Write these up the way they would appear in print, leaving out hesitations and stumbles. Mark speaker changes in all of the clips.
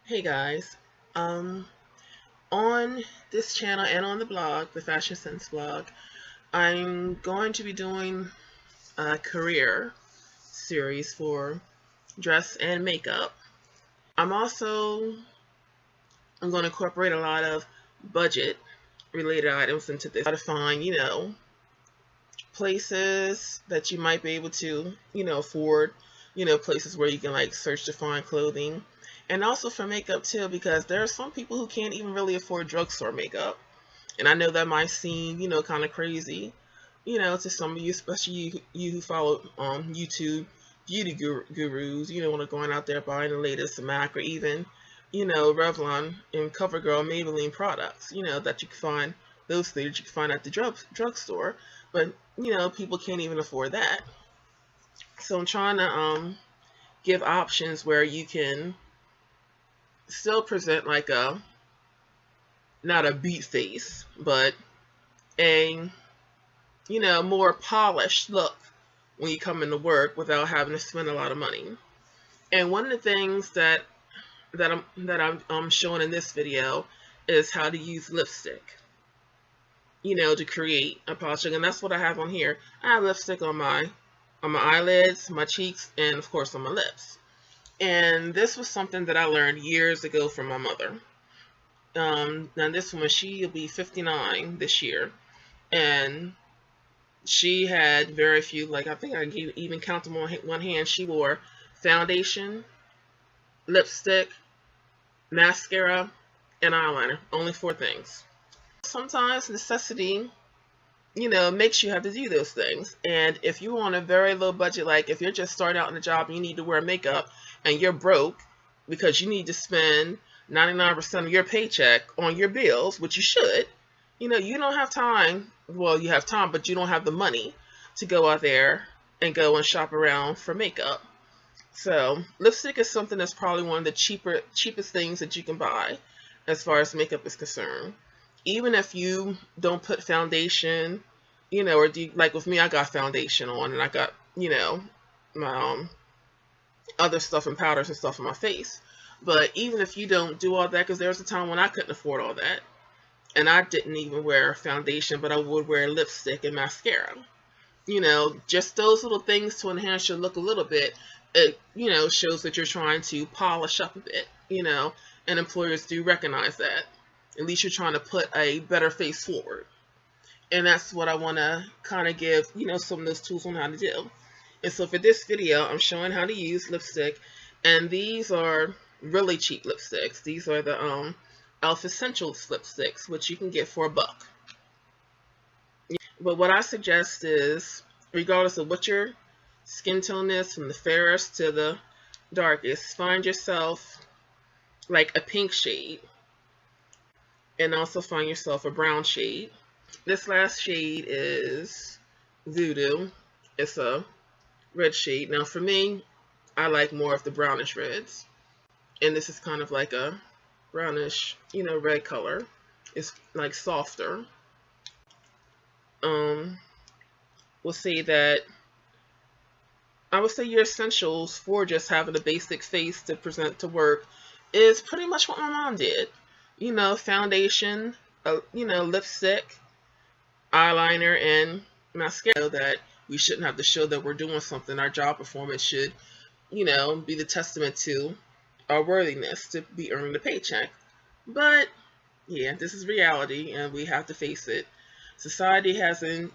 Speaker 1: Hey guys, um, on this channel and on the blog, the Fashion Sense blog, I'm going to be doing a career series for dress and makeup. I'm going to incorporate a lot of budget related items into this. How to find, places that you might be able to, afford, places where you can like search to find clothing. And also for makeup too, because there are some people who can't even really afford drugstore makeup. And I know that might seem, kind of crazy, to some of you, especially you who follow YouTube beauty gurus, when they're going out there buying the latest MAC or even, Revlon and CoverGirl Maybelline products, that you can find, those things you can find at the drugstore. But, people can't even afford that. So I'm trying to give options where you can still present like not a beat face, but a, more polished look when you come into work without having to spend a lot of money. And one of the things that I'm showing in this video is how to use lipstick, to create a polish look. And that's what I have on here. I have lipstick on my eyelids, my cheeks, and of course on my lips. And this was something that I learned years ago from my mother. Now this woman, she'll be 59 this year, and she had very few, like I think I can even count them on one hand. She wore foundation, lipstick, mascara, and eyeliner. Only 4 things. Sometimes necessity, makes you have to do those things. And if you're on a very low budget, like if you're just starting out in a job and you need to wear makeup and you're broke because you need to spend 99% of your paycheck on your bills, which you should, you don't have time. Well, you have time, but you don't have the money to go out there and go and shop around for makeup. So lipstick is something that's probably one of the cheapest things that you can buy as far as makeup is concerned. Even if you don't put foundation, or like with me, I got foundation on and I got, my other stuff and powders and stuff on my face. But even if you don't do all that, because there was a time when I couldn't afford all that, and I didn't even wear foundation, but I would wear lipstick and mascara. Just those little things to enhance your look a little bit. It, shows that you're trying to polish up a bit, and employers do recognize that. At least you're trying to put a better face forward. And that's what I want to kind of give, some of those tools on how to do. And so for this video, I'm showing how to use lipstick. And these are really cheap lipsticks. These are the e.l.f. Essentials lipsticks, which you can get for $1. But what I suggest is, regardless of what your skin tone is, from the fairest to the darkest, find yourself like a pink shade. And also find yourself a brown shade. This last shade is Voodoo. It's a red shade. Now for me, I like more of the brownish reds. And this is kind of like a brownish, red color. It's like softer. We'll say that I would say your essentials for just having a basic face to present to work is pretty much what my mom did. Foundation, lipstick, eyeliner, and mascara. That we shouldn't have to show that we're doing something. Our job performance should, be the testament to our worthiness to be earning the paycheck. But yeah, this is reality, and we have to face it. Society hasn't,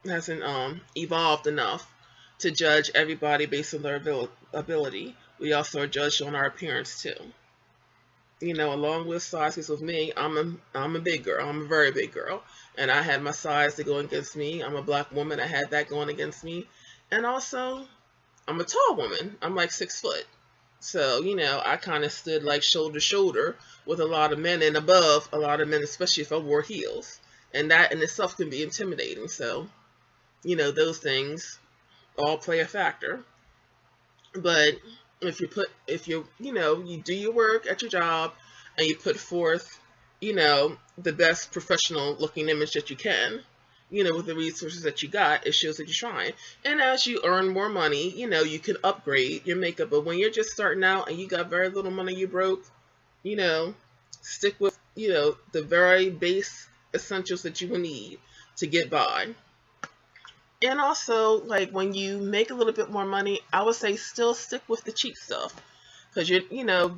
Speaker 1: hasn't evolved enough to judge everybody based on their ability. We also are judged on our appearance too. Along with size, because with me, I'm a big girl. I'm a very big girl, and I had my size to go against me. I'm a black woman. I had that going against me, and also I'm a tall woman. I'm like 6 foot, so I kind of stood like shoulder to shoulder with a lot of men and above a lot of men, especially if I wore heels, and that in itself can be intimidating. So those things all play a factor. But if you do your work at your job and you put forth, the best professional looking image that you can, with the resources that you got, it shows that you're trying. And as you earn more money, you can upgrade your makeup. But when you're just starting out and you got very little money, you broke, you know, stick with, the very base essentials that you will need to get by. And also, like, when you make a little bit more money, I would say still stick with the cheap stuff. Because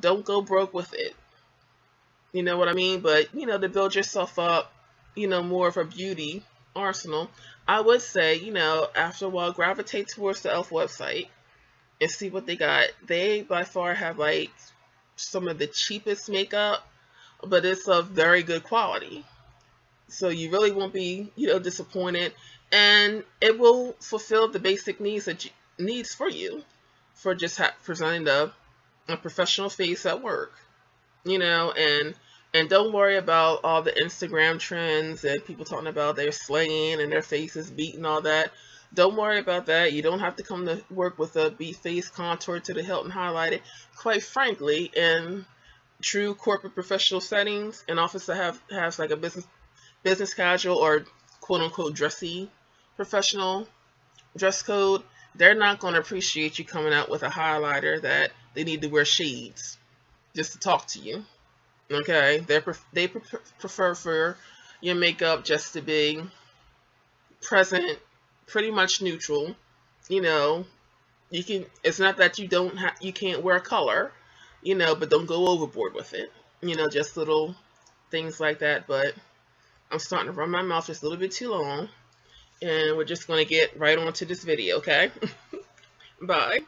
Speaker 1: don't go broke with it. You know what I mean? But, to build yourself up, more of a beauty arsenal, I would say, after a while, gravitate towards the e.l.f. website and see what they got. They, by far, have, like, some of the cheapest makeup, but it's of very good quality. So you really won't be, disappointed. And it will fulfill the basic needs for you for just presenting a professional face at work, and don't worry about all the Instagram trends and people talking about their slaying and their faces beat and all that. Don't worry about that. You don't have to come to work with a beat face contour to the hilt and highlighted. Quite frankly, in true corporate professional settings, an office that has like a business casual or quote unquote dressy professional dress code, they're not going to appreciate you coming out with a highlighter that they need to wear shades just to talk to you. Okay, they prefer for your makeup just to be present, pretty much neutral. You can. It's not that you can't wear color, but don't go overboard with it. Just little things like that. But I'm starting to run my mouth just a little bit too long, and we're just going to get right on to this video, okay? Bye.